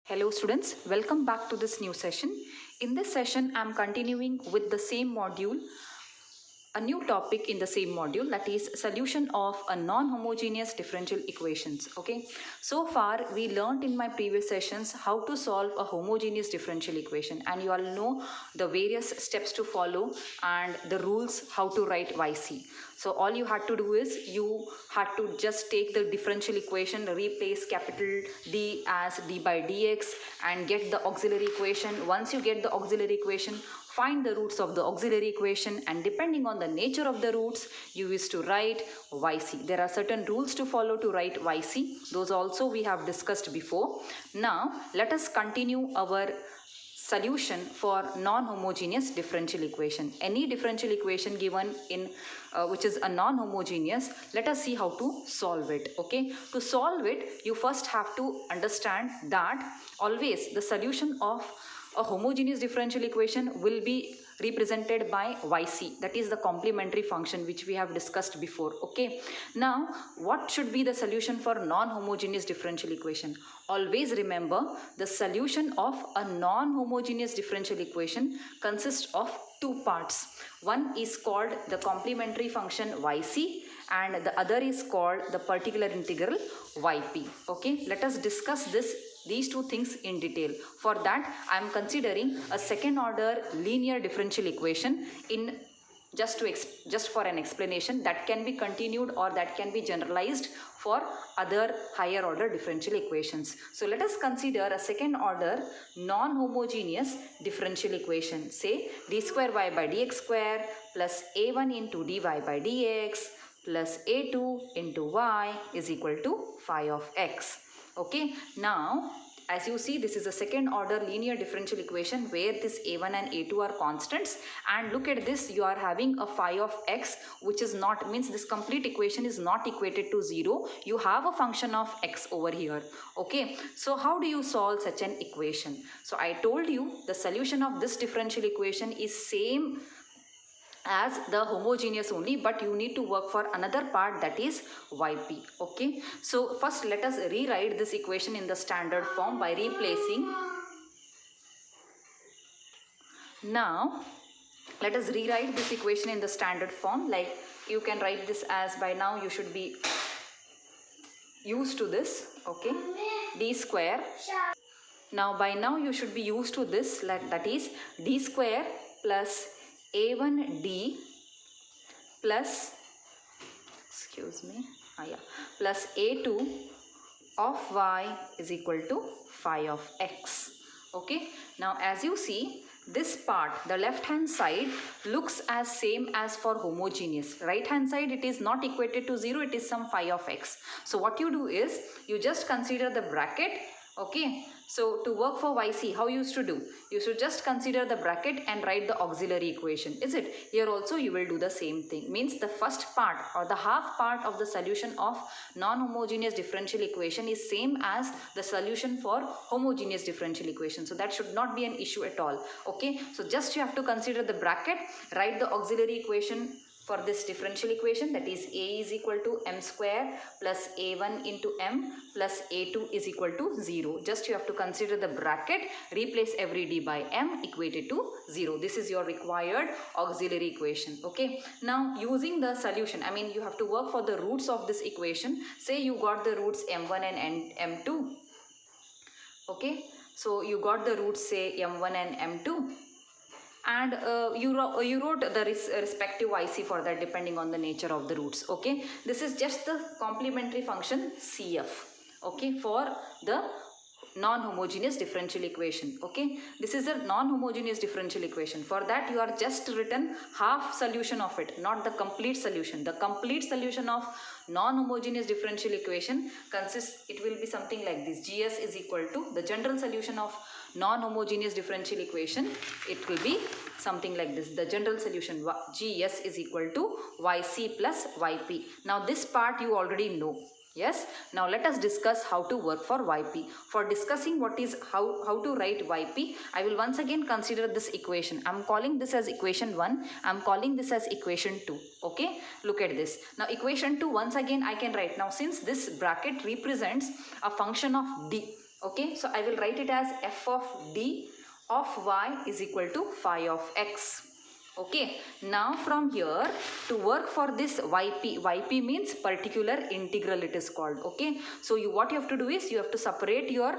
Hello students, welcome back to this new session. In this session, I am continuing with the same module, a new topic in the same module, that is solution of a non-homogeneous differential equations. Okay, so far we learned in my previous sessions how to solve a homogeneous differential equation, and you all know the various steps to follow and the rules how to write YC. So all you had to do is you had to just take the differential equation, replace capital D as d by dx and get the auxiliary equation. Once you get the auxiliary equation, find the roots of the auxiliary equation, and depending on the nature of the roots, you used to write YC. There are certain rules to follow to write YC. Those also we have discussed before. Now let us continue our solution for non-homogeneous differential equation. Any differential equation given in which is a non-homogeneous, let us see how to solve it. Okay, to solve it, you first have to understand that always the solution of a homogeneous differential equation will be represented by YC, that is the complementary function which we have discussed before. Okay, now what should be the solution for non-homogeneous differential equation? Always remember, the solution of a non-homogeneous differential equation consists of two parts. One is called the complementary function YC and the other is called the particular integral YP. Okay, let us discuss these two things in detail. For that, I am considering a second order linear differential equation in just for an explanation that can be continued or that can be generalized for other higher order differential equations. So let us consider a second order non-homogeneous differential equation. Say d square y by dx square plus a1 into dy by dx plus a2 into y is equal to phi of x. Okay, now as you see, this is a second order linear differential equation where this a1 and a2 are constants, and look at this, you are having a phi of x which is not, means this complete equation is not equated to 0. You have a function of x over here. Okay, so how do you solve such an equation? So I told you the solution of this differential equation is same as the homogeneous only, but you need to work for another part, that is YP. Okay, so first let us rewrite this equation in the standard form by replacing. Now let us rewrite this equation in the standard form. Like you can write this as, by now you should be used to this. Okay, d square. Now by now you should be used to this, that is d square plus a1d plus, plus a2 of y is equal to phi of x. Okay, now as you see, this part, the left hand side, looks as same as for homogeneous. Right hand side, it is not equated to 0, it is some phi of x. So what you do is, you just consider the bracket. Okay, so to work for YC, how you used to do? You should just consider the bracket and write the auxiliary equation, is it? Here also you will do the same thing. Means the first part or the half part of the solution of non-homogeneous differential equation is same as the solution for homogeneous differential equation. So that should not be an issue at all. Okay, so just you have to consider the bracket, write the auxiliary equation for this differential equation, that is a is equal to m square plus a1 into m plus a2 is equal to 0. Just you have to consider the bracket, replace every d by m equated to 0. This is your required auxiliary equation. Okay, now using the solution, I mean you have to work for the roots of this equation. Say you got the roots m1 and m2. Okay, so you got the roots, say m1 and m2, and you wrote the respective YC for that depending on the nature of the roots. Okay, this is just the complementary function CF. Okay, for the non-homogeneous differential equation. Okay, this is a non-homogeneous differential equation. For that you are just written half solution of it, not the complete solution. The complete solution of non-homogeneous differential equation consists, it will be something like this: GS is equal to the general solution of non-homogeneous differential equation. It will be something like this: the general solution GS is equal to YC plus YP. Now this part you already know. Yes, now let us discuss how to work for YP. For discussing what is how to write YP, I will once again consider this equation. I am calling this as equation 1. I am calling this as equation 2. Okay, look at this. Now equation 2, once again I can write. Now since this bracket represents a function of D, Okay, so I will write it as f of d of y is equal to phi of x. Okay, now from here to work for this yp means particular integral it is called. Okay, so what you have to do is you have to separate your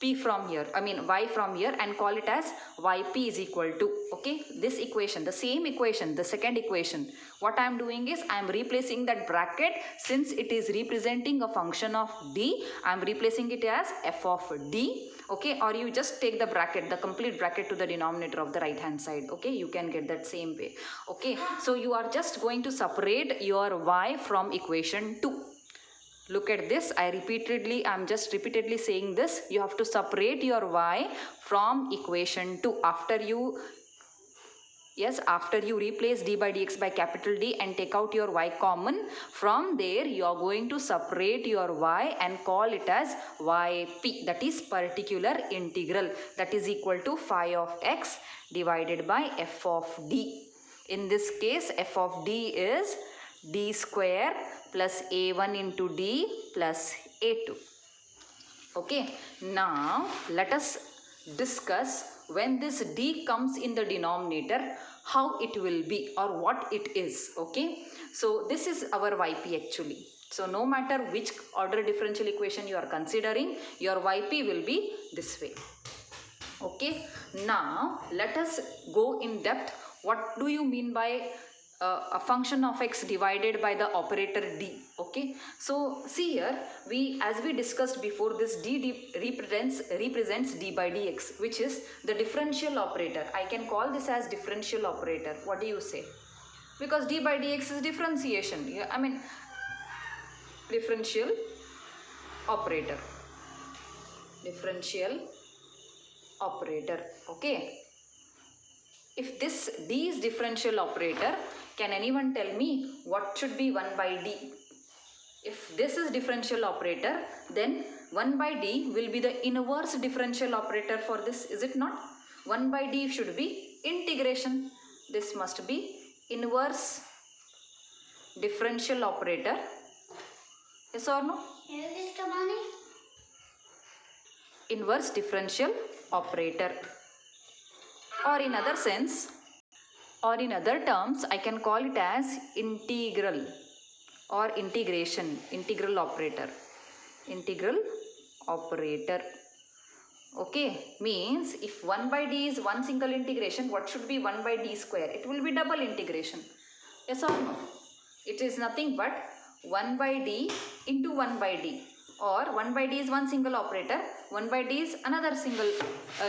p from here, y from here, and call it as yp is equal to, okay, this equation, the same equation, the second equation. What I am doing is I am replacing that bracket, since it is representing a function of d, I am replacing it as f of d. Okay, or you just take the bracket, the complete bracket to the denominator of the right hand side. Okay, you can get that same way. Okay, so you are just going to separate your y from equation 2. Look at this, I'm just repeatedly saying this. You have to separate your y from equation 2 after you replace d by dx by capital D and take out your y common. From there you are going to separate your y and call it as yp, that is particular integral, that is equal to phi of x divided by f of d. In this case f of d is d square plus a1 into d plus a2. Okay, now let us discuss when this d comes in the denominator, how it will be or what it is. Okay, so this is our yp actually. So no matter which order differential equation you are considering, your yp will be this way. Okay, now let us go in depth. What do you mean by a function of x divided by the operator d? Okay, so see here, as we discussed before, this d represents d by dx, which is the differential operator. I can call this as differential operator. What do you say? Because d by dx is differentiation. Differential operator. Okay, if this d is differential operator, can anyone tell me what should be 1 by d? If this is differential operator, then 1 by d will be the inverse differential operator for this, is it not? 1 by d should be integration. This must be inverse differential operator. Yes or no? Inverse differential operator. Or in other sense, or in other terms, I can call it as integral or integration, integral operator. Okay, means if 1 by d is one single integration, what should be 1 by d square? It will be double integration. Yes or no? It is nothing but 1 by d into 1 by d. Or 1 by d is one single operator, 1 by d is another single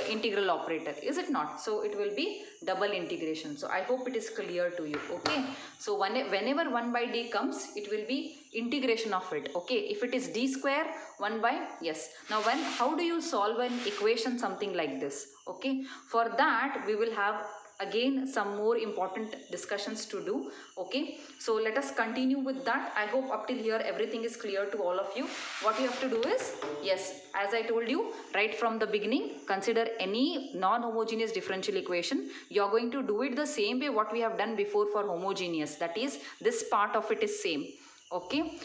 integral operator, is it not? So it will be double integration. So I hope it is clear to you. Okay, so whenever 1 by d comes, it will be integration of it. Okay, if it is d square 1 by, yes. Now how do you solve an equation something like this? Okay, for that we will have again some more important discussions to do. Okay, so let us continue with that. I hope up till here everything is clear to all of you. What you have to do is, yes, as I told you right from the beginning, consider any non-homogeneous differential equation. You are going to do it the same way what we have done before for homogeneous, that is this part of it is same. Okay,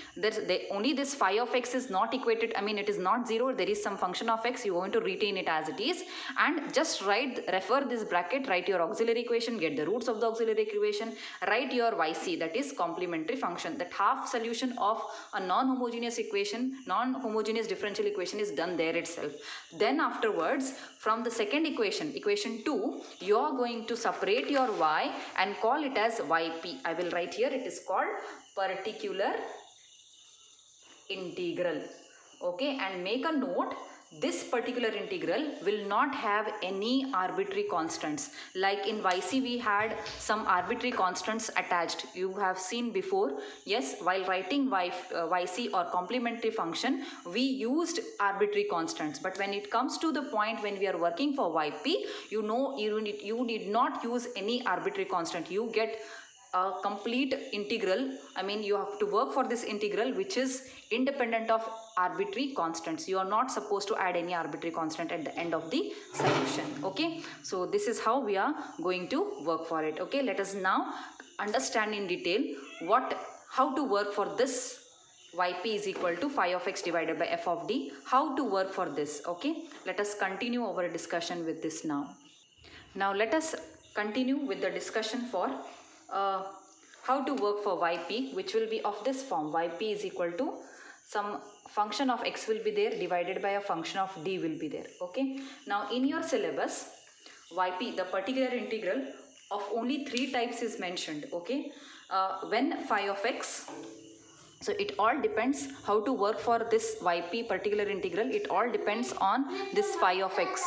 only this phi of x is not equated, it is not 0, there is some function of x, you are going to retain it as it is, and just refer this bracket, write your auxiliary equation, get the roots of the auxiliary equation, write your yc, that is complementary function. That half solution of a non-homogeneous differential equation is done there itself. Then afterwards, from the second equation, equation 2, you are going to separate your y and call it as yp. I will write here, it is called particular integral. Okay, and make a note, this particular integral will not have any arbitrary constants. Like in yc we had some arbitrary constants attached, you have seen before. Yes, while writing yc or complementary function, we used arbitrary constants, but when it comes to the point when we are working for yp, you need not use any arbitrary constant. You get a complete integral, you have to work for this integral which is independent of arbitrary constants. You are not supposed to add any arbitrary constant at the end of the solution. Okay, so this is how we are going to work for it. Okay, let us now understand in detail how to work for this yp is equal to phi of x divided by f of d. How to work for this? Okay, let us continue our discussion with this now. Now let us continue with the discussion for how to work for yp, which will be of this form. Yp is equal to some function of x will be there divided by a function of d will be there. Okay, now in your syllabus, yp, the particular integral of only 3 types is mentioned. Okay, when phi of x, so it all depends how to work for this yp particular integral. It all depends on this phi of x.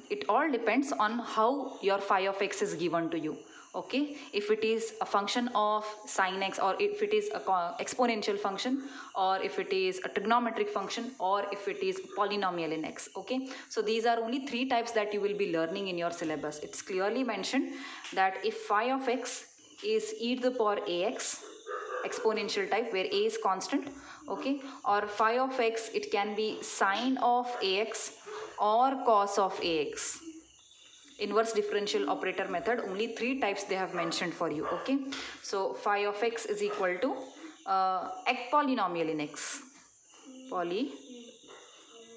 It all depends on how your phi of x is given to you. Okay, if it is a function of sine x, or if it is a exponential function, or if it is a trigonometric function, or if it is polynomial in x. Okay, so these are only 3 types that you will be learning in your syllabus. It's clearly mentioned that if phi of x is e to the power ax, exponential type where a is constant, okay, or phi of x, it can be sine of ax or cos of ax. Inverse differential operator method, only 3 types they have mentioned for you. Okay, so phi of x is equal to polynomial in x,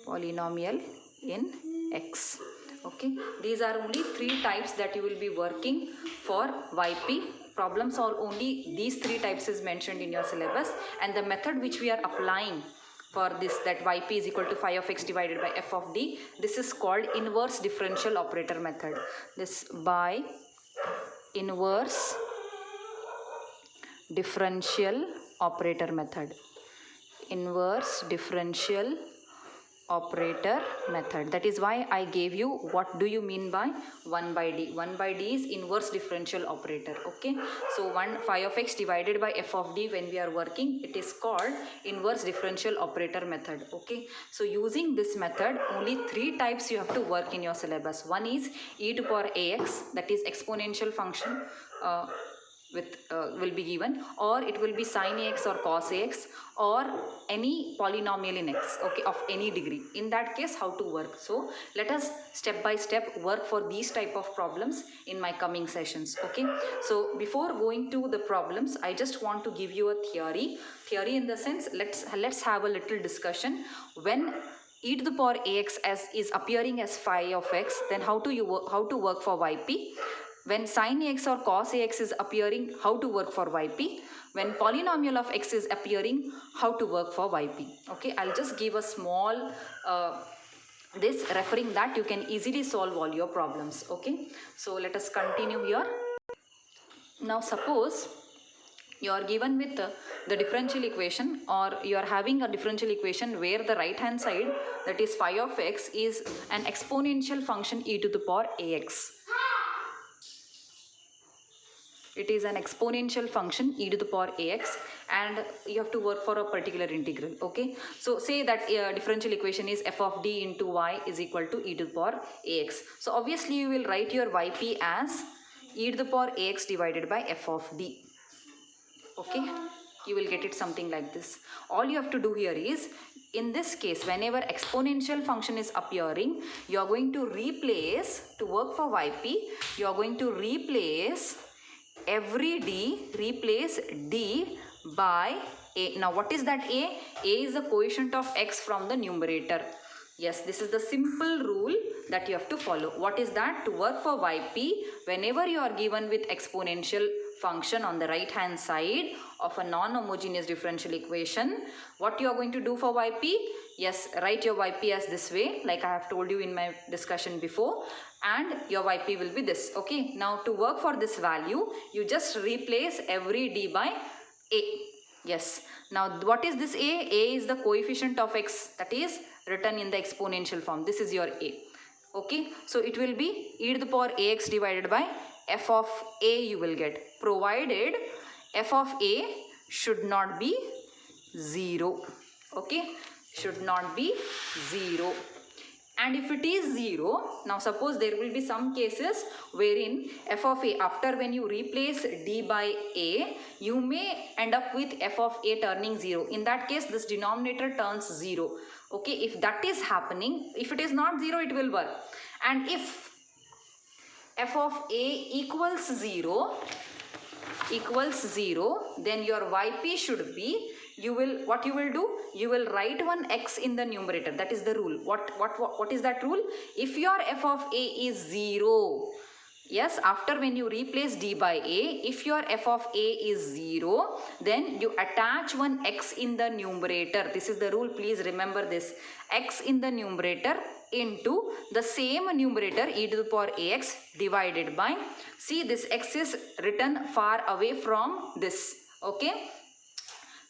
polynomial in x. Okay, these are only 3 types that you will be working for yp. Problem solve only these 3 types is mentioned in your syllabus, and the method which we are applying for this, that yp is equal to phi of x divided by f of d, this is called inverse differential operator method. This by inverse differential operator method, inverse differential operator method. That is why I gave you what do you mean by 1 by d. 1 by d is inverse differential operator. Okay, so 1 phi of x divided by f of d, when we are working, it is called inverse differential operator method. Okay, so using this method, only 3 types you have to work in your syllabus. One is e to power ax, that is exponential function will be given, or it will be sine ax or cos ax, or any polynomial in x, okay, of any degree. In that case, how to work? So let us step by step work for these type of problems in my coming sessions. Okay, so before going to the problems, I just want to give you a theory in the sense, let's have a little discussion. When e to the power ax is appearing as phi of x, then how to work for yp. When sine ax or cos ax is appearing, how to work for yp. When polynomial of x is appearing, how to work for yp. Okay, I'll just give a small this, referring that you can easily solve all your problems. Okay, so let us continue here. Now suppose you are given with the differential equation, or you are having a differential equation where the right hand side, that is phi of x, is an exponential function e to the power ax. It is an exponential function e to the power ax, and you have to work for a particular integral. Okay, so say that differential equation is f of d into y is equal to e to the power ax. So obviously you will write your yp as e to the power ax divided by f of d. Okay, you will get it something like this. All you have to do here is, in this case, whenever exponential function is appearing, you are going to replace, to work for yp, you are going to replace every d, replace d by a. Now what is that a? A is the coefficient of x from the numerator. Yes, this is the simple rule that you have to follow. What is that? To work for yp, whenever you are given with exponential function on the right hand side of a non-homogeneous differential equation, what you are going to do for yp? Yes, write your yp as this way, like I have told you in my discussion before, and your yp will be this. Okay, now to work for this value, you just replace every d by a. Yes, now what is this a? A is the coefficient of x, that is written in the exponential form. This is your a. Okay, so it will be e to the power ax divided by f of a you will get, provided f of a should not be 0. Okay, should not be 0. And if it is 0, now suppose there will be some cases wherein f of a, after when you replace d by a, you may end up with f of a turning 0. In that case, this denominator turns 0. Okay, if that is happening, if it is not 0, it will work. And if f of a equals 0, then your yp should be what you will do, you will write one x in the numerator. That is the rule. What is that rule? If your f of a is 0, yes, after when you replace d by a, if your f of a is 0, then you attach one x in the numerator. This is the rule, please remember this. X in the numerator into the same numerator e to the power ax divided by, see this x is written far away from this, okay,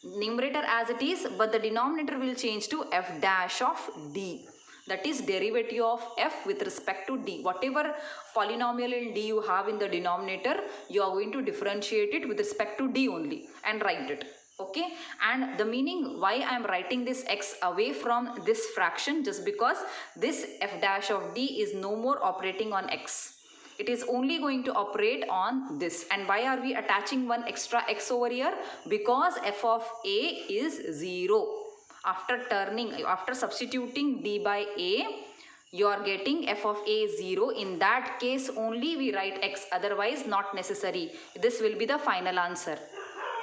numerator as it is, but the denominator will change to f dash of d. That is derivative of f with respect to d. Whatever polynomial in d you have in the denominator, you are going to differentiate it with respect to d only and write it. Okay, and the meaning why I am writing this x away from this fraction, just because this f dash of d is no more operating on x. It is only going to operate on this. And why are we attaching one extra x over here? Because f of a is 0. After substituting d by a, you are getting f of a 0. In that case only we write x, otherwise not necessary. This will be the final answer.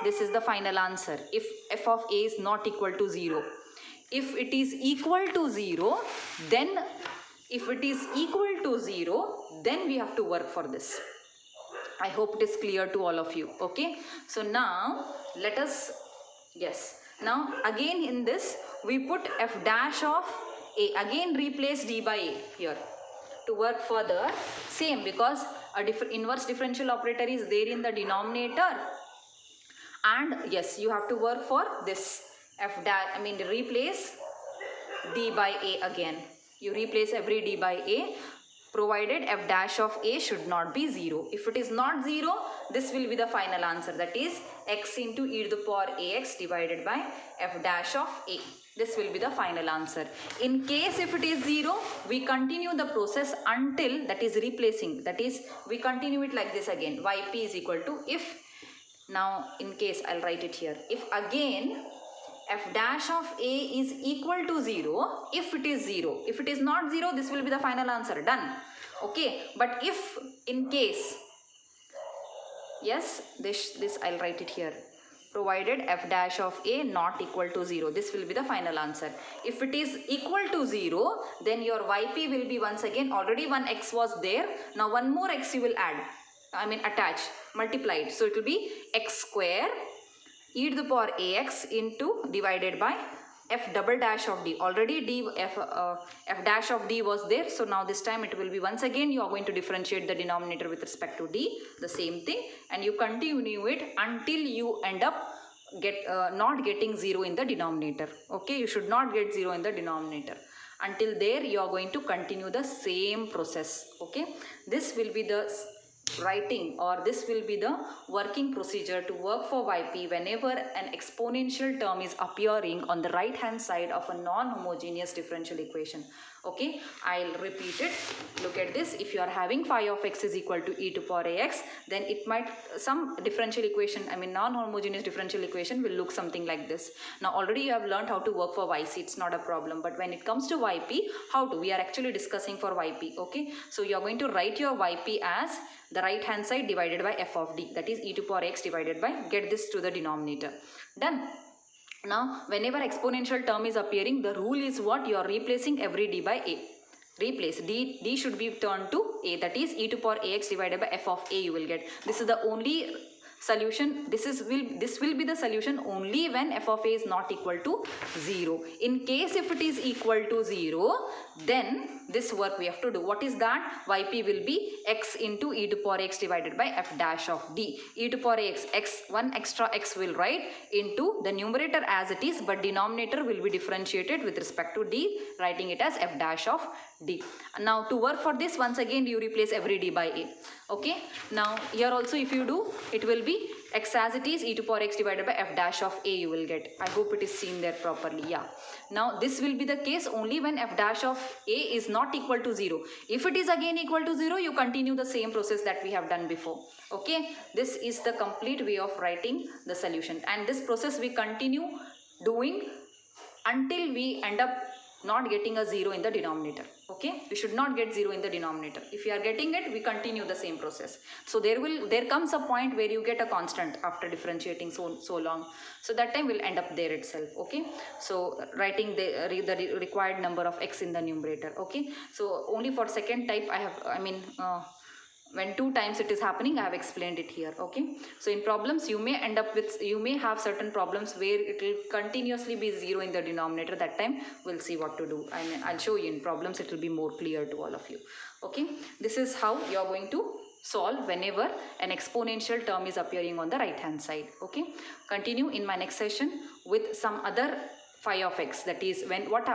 This is the final answer if f of a is not equal to 0. If it is equal to 0, then we have to work for this. I hope it is clear to all of you. Okay, so now let us, yes, now again in this we put f dash of a, again replace d by a here to work further. Same, because a inverse differential operator is there in the denominator, and yes, you have to work for this f dash, replace d by a again. You replace every d by a, provided f dash of a should not be 0. If it is not 0, this will be the final answer. That is x into e to the power ax divided by f dash of a. This will be the final answer. In case if it is 0, we continue the process until, that is replacing, that is we continue it like this again. Yp is equal to, if, now in case I'll write it here, if again f dash of a is equal to 0, if it is 0, if it is not 0, this will be the final answer, done. Okay, but if in case, yes, this I'll write it here, provided f dash of a not equal to 0, this will be the final answer. If it is equal to 0, then your yp will be, once again, already one x was there, now one more x you will add, attach, multiplied, so it will be x square e to the power ax into divided by f double dash of d. Already f dash of d was there, so now this time it will be, once again you are going to differentiate the denominator with respect to d, the same thing, and you continue it until you end up not getting 0 in the denominator. Okay, you should not get 0 in the denominator. Until there you are going to continue the same process. Okay, this will be the writing, or this will be the working procedure to work for yp whenever an exponential term is appearing on the right hand side of a non-homogeneous differential equation. Okay, I'll repeat it. Look at this. If you are having phi of x is equal to e to power ax, then it might, some differential equation, non-homogeneous differential equation will look something like this. Now already you have learned how to work for yc, it's not a problem, but when it comes to yp, how to, we are actually discussing for yp. Okay, so you are going to write your yp as the right hand side divided by f of d, that is e to power x divided by, get this to the denominator. Done. Now whenever exponential term is appearing, the rule is what? You are replacing every d by a. Replace d should be turned to a, that is e to power ax divided by f of a you will get. This is the only solution. This will be the solution only when f of a is not equal to 0. In case if it is equal to 0, then this work we have to do. What is that? Yp will be x into e to power x divided by f dash of d. E to power x, one extra x will write into the numerator as it is, but denominator will be differentiated with respect to d, writing it as f dash of d. Now to work for this, once again you replace every d by a. Okay, now here also if you do, it will be x as it is, e to power x divided by f dash of a you will get. I hope it is seen there properly. Yeah, now this will be the case only when f dash of a is not equal to 0. If it is again equal to 0, you continue the same process that we have done before. Okay, this is the complete way of writing the solution, and this process we continue doing until we end up not getting a 0 in the denominator. Okay, we should not get 0 in the denominator. If you are getting it, we continue the same process. So there comes a point where you get a constant after differentiating so long. So that time will end up there itself. Okay, so writing the required number of x in the numerator. Okay, so only for second type when 2 times it is happening, I have explained it here. Okay, so in problems you may have certain problems where it will continuously be 0 in the denominator. That time we'll see what to do. I'll show you in problems, it will be more clear to all of you. Okay, this is how you are going to solve whenever an exponential term is appearing on the right hand side. Okay, continue in my next session with some other phi of x, that is when what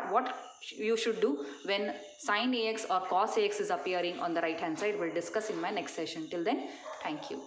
you should do when sin ax or cos ax is appearing on the right hand side. We'll discuss in my next session. Till then, thank you.